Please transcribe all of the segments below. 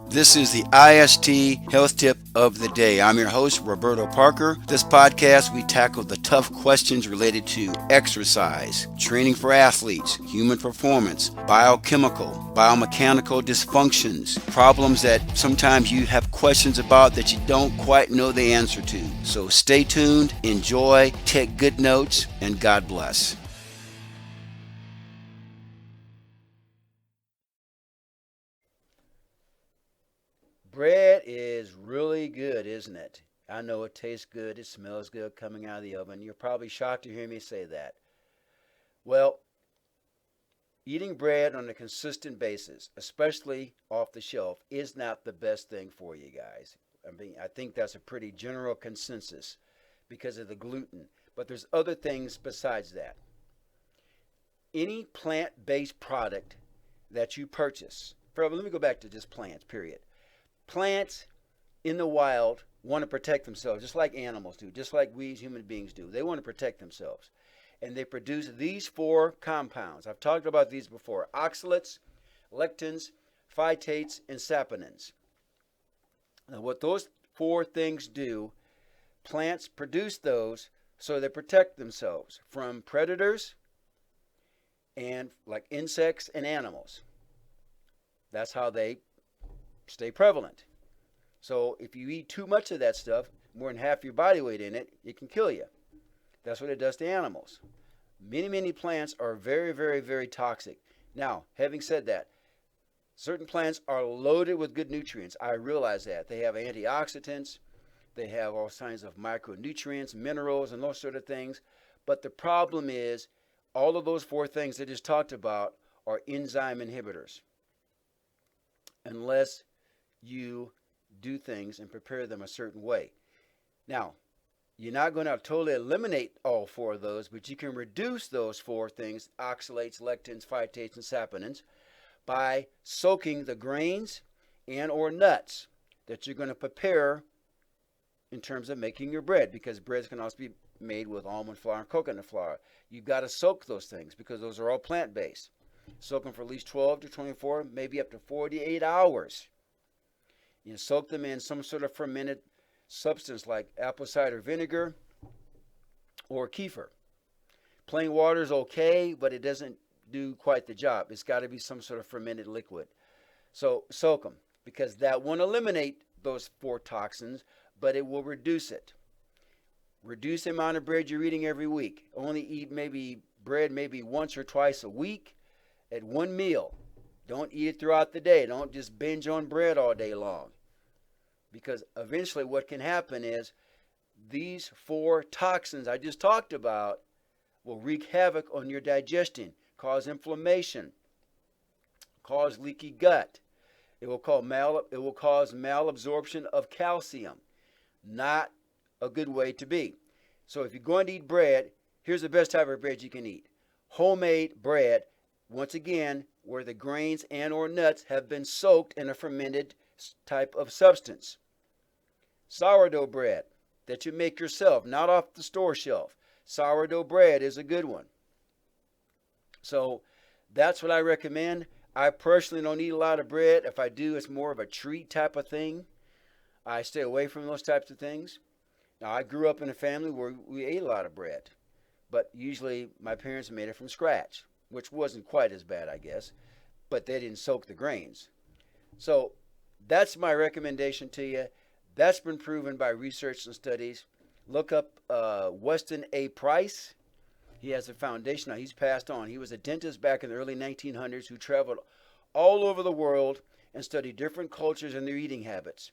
This is the IST Health Tip of the Day. I'm your host, Roberto Parker. This podcast, we tackle the tough questions related to exercise, training for athletes, human performance, biochemical, biomechanical dysfunctions, problems that sometimes you have questions about that you don't quite know the answer to. So stay tuned, enjoy, take good notes, and God bless. Bread is really good, isn't it? I know it tastes good, it smells good coming out of the oven. You're probably shocked to hear me say that. Well, eating bread on a consistent basis, especially off the shelf, is not the best thing for you guys. I think that's a pretty general consensus because of the gluten. But there's other things besides that. Any plant-based product that you purchase, let me go back to just plants, period. Plants in the wild want to protect themselves just like animals do, just like we as human beings do. They want to protect themselves. And they produce these four compounds. I've talked about these before: oxalates, lectins, phytates, and saponins. Now, what those four things do, plants produce those so they protect themselves from predators and like insects and animals. That's how they stay prevalent. So if you eat too much of that stuff, more than half your body weight in it, it can kill you. That's what it does to animals. Many plants are very, very, very toxic. Now, having said that, certain plants are loaded with good nutrients. I realize that. They have antioxidants, they have all kinds of micronutrients, minerals, and those sort of things. But the problem is, all of those four things I just talked about are enzyme inhibitors. Unless you do things and prepare them a certain way. Now, you're not going to totally eliminate all four of those, but you can reduce those four things, oxalates, lectins, phytates, and saponins, by soaking the grains and or nuts that you're going to prepare in terms of making your bread, because breads can also be made with almond flour and coconut flour. You've got to soak those things because those are all plant-based. Soak them for at least 12 to 24, maybe up to 48 hours. You soak them in some sort of fermented substance like apple cider vinegar or kefir. Plain water is okay, but it doesn't do quite the job. It's got to be some sort of fermented liquid. So soak them, because that won't eliminate those four toxins, but it will reduce it. Reduce the amount of bread you're eating every week. Only eat bread maybe once or twice a week at one meal. Don't eat it throughout the day. Don't just binge on bread all day long. Because eventually what can happen is these four toxins I just talked about will wreak havoc on your digestion, cause inflammation, cause leaky gut. It will cause malabsorption of calcium. Not a good way to be. So if you're going to eat bread, here's the best type of bread you can eat. Homemade bread, once again, where the grains and or nuts have been soaked in a fermented type of substance. Sourdough bread that you make yourself, not off the store shelf. Sourdough bread is a good one. So that's what I recommend. I personally don't eat a lot of bread. If I do, it's more of a treat type of thing. I stay away from those types of things. Now, I grew up in a family where we ate a lot of bread, but usually my parents made it from scratch, which wasn't quite as bad, I guess, but they didn't soak the grains. So that's my recommendation to you. That's been proven by research and studies. Look up Weston A. Price. He has a foundation. Now, he's passed on. He was a dentist back in the early 1900s who traveled all over the world and studied different cultures and their eating habits.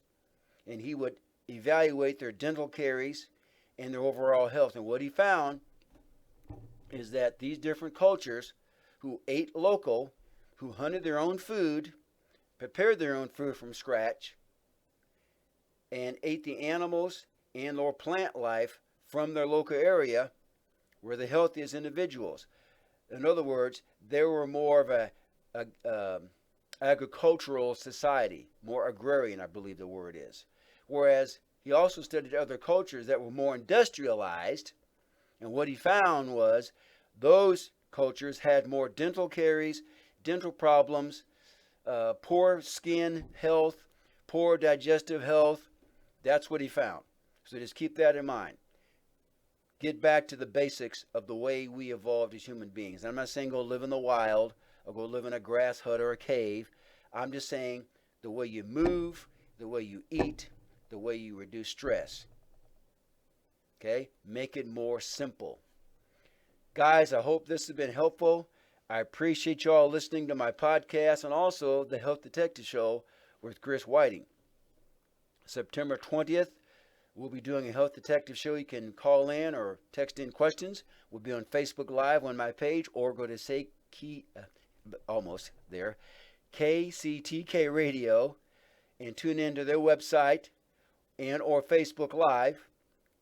And he would evaluate their dental caries and their overall health. And what he found is that these different cultures who ate local, who hunted their own food, prepared their own food from scratch, and ate the animals and or plant life from their local area, were the healthiest individuals. In other words, they were more of a agricultural society, more agrarian, I believe the word is. Whereas he also studied other cultures that were more industrialized, and what he found was those cultures had more dental caries, dental problems, poor skin health, poor digestive health. That's what he found. So just keep that in mind. Get back to the basics of the way we evolved as human beings. I'm not saying go live in the wild or go live in a grass hut or a cave. I'm just saying the way you move, the way you eat, the way you reduce stress. Okay? Make it more simple. Guys, I hope this has been helpful. I appreciate you all listening to my podcast and also the Health Detective Show with Chris Whiting. September 20th, we'll be doing a Health Detective Show. You can call in or text in questions. We'll be on Facebook Live on my page, or go to KCTK Radio and tune into their website and or Facebook Live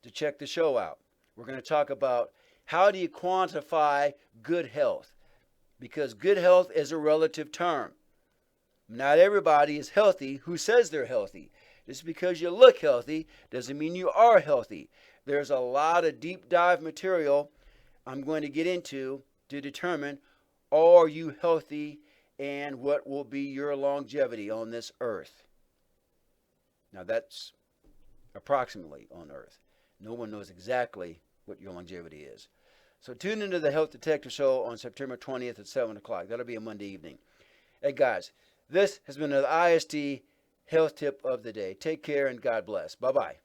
to check the show out. We're going to talk about how do you quantify good health, because good health is a relative term. Not everybody is healthy who says they're healthy. Just because you look healthy doesn't mean you are healthy. There's a lot of deep dive material I'm going to get into to determine, are you healthy and what will be your longevity on this earth. Now that's approximately on earth. No one knows exactly what your longevity is. So tune into the Health Detective Show on September 20th at 7 o'clock. That'll be a Monday evening. Hey guys, this has been an IST Health Tip of the Day. Take care and God bless. Bye-bye.